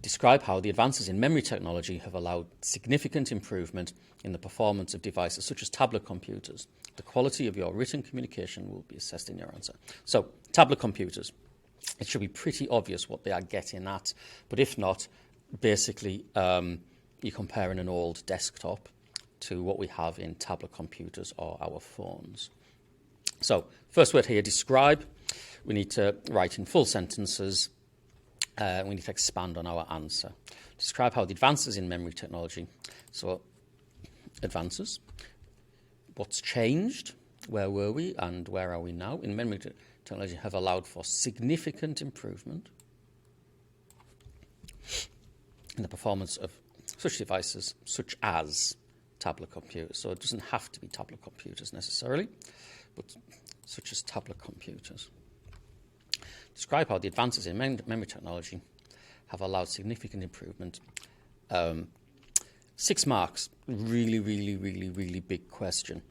Describe how the advances in memory technology have allowed significant improvement in the performance of devices such as tablet computers. The quality of your written communication will be assessed in your answer. So, tablet computers. It should be pretty obvious what they are getting at, but if not, basically you're comparing an old desktop to what we have in tablet computers or our phones. So, first word here, describe. We need to write in full sentences. We need to expand on our answer. Describe how the advances in memory technology, so advances, what's changed, where were we and where are we now in memory technology have allowed for significant improvement in the performance of such devices such as tablet computers. So it doesn't have to be tablet computers necessarily, but such as tablet computers. Describe how the advances in memory technology have allowed significant improvement. 6 marks, really big question.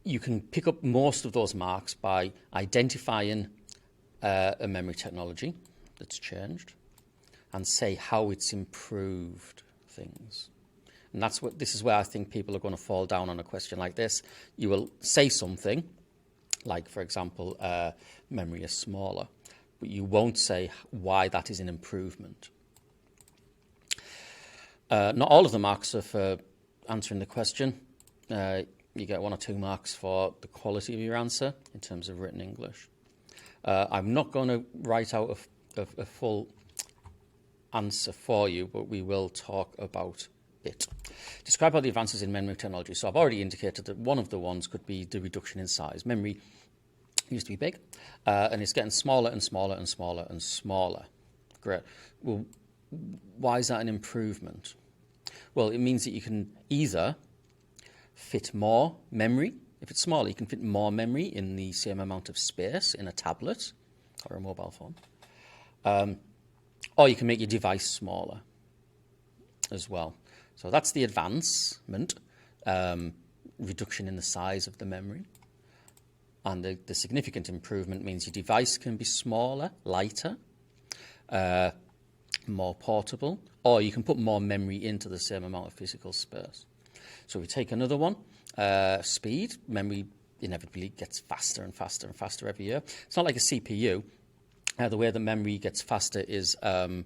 You can pick up most of those marks by identifying a memory technology that's changed and say how it's improved things. And this is where I think people are going to fall down on a question like this. You will say something, like, for example, memory is smaller, but you won't say why that is an improvement. Not all of the marks are for answering the question. You get 1 or 2 marks for the quality of your answer in terms of written English. I'm not going to write out a full answer for you, but we will talk about it. Describe how the advances in memory technology. So I've already indicated that one of the ones could be the reduction in size. Memory used to be big, and it's getting smaller and smaller and smaller and smaller. Great. Well, why is that an improvement? Well, it means that you can either fit more memory. If it's smaller, you can fit more memory in the same amount of space in a tablet or a mobile phone. Or you can make your device smaller as well. So that's the advancement, reduction in the size of the memory. And the significant improvement means your device can be smaller, lighter, more portable, or you can put more memory into the same amount of physical space. So we take another one, speed. Memory inevitably gets faster and faster and faster every year. It's not like a CPU. The way the memory gets faster is the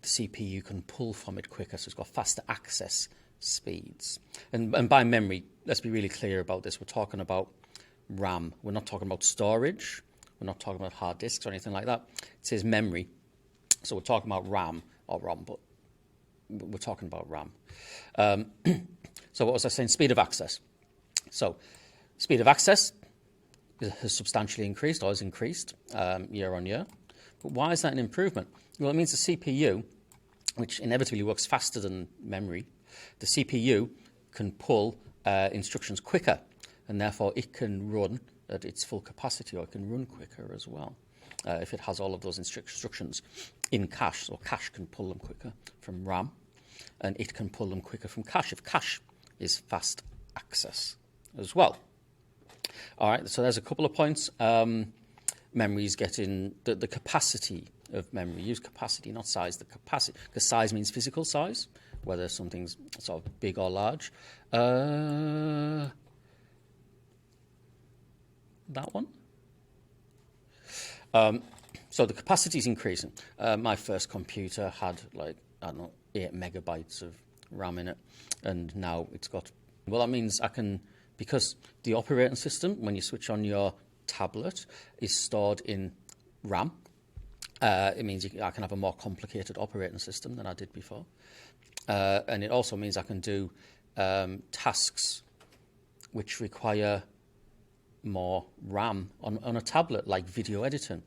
CPU can pull from it quicker, so it's got faster access speeds. And by memory, let's be really clear about this. We're talking about RAM. We're not talking about storage. We're not talking about hard disks or anything like that. It says memory. So we're talking about RAM or ROM, but we're talking about RAM. So what was I saying? Speed of access. So speed of access has substantially increased or has increased year on year. But why is that an improvement? Well, it means the CPU, which inevitably works faster than memory, the CPU can pull instructions quicker, and therefore it can run at its full capacity, or it can run quicker as well if it has all of those instructions in cache. So cache can pull them quicker from RAM, and it can pull them quicker from cache if cache is fast access as well. All right, so there's a couple of points. Memory is getting the capacity of memory. Use capacity, not size. The capacity, because size means physical size, whether something's sort of big or large. That one. So the capacity is increasing. My first computer had 8 megabytes of RAM in it, and now it's got. Well, that means I can, because the operating system, when you switch on your tablet, is stored in RAM. It means I can have a more complicated operating system than I did before. And it also means I can do tasks which require more RAM on a tablet, like video editing.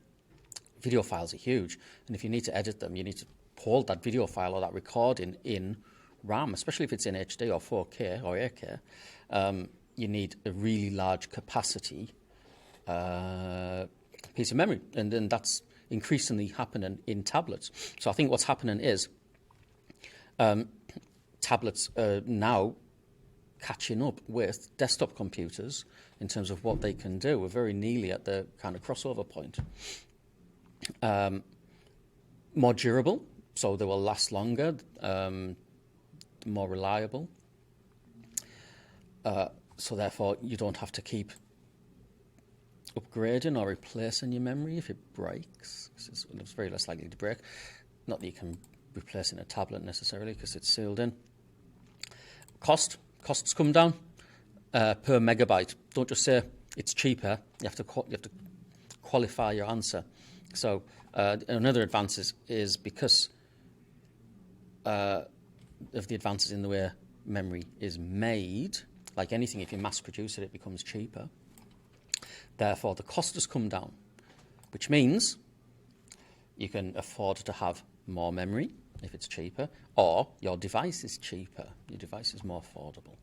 Video files are huge, and if you need to edit them, you need to hold that video file or that recording in RAM, especially if it's in HD or 4K or 8K. You need a really large capacity piece of memory, and then that's increasingly happening in tablets. So I think what's happening is tablets are now catching up with desktop computers in terms of what they can do. We're very nearly at the kind of crossover point. More durable, so they will last longer, more reliable. So therefore, you don't have to keep upgrading or replacing your memory if it breaks. It's very less likely to break. Not that you can replace it in a tablet necessarily because it's sealed in. Costs come down per megabyte. Don't just say it's cheaper. You have to qualify your answer. So another advance is because of the advances in the way memory is made. Like anything, if you mass produce it, it becomes cheaper. Therefore, the cost has come down, which means you can afford to have more memory if it's cheaper, or your device is cheaper. Your device is more affordable.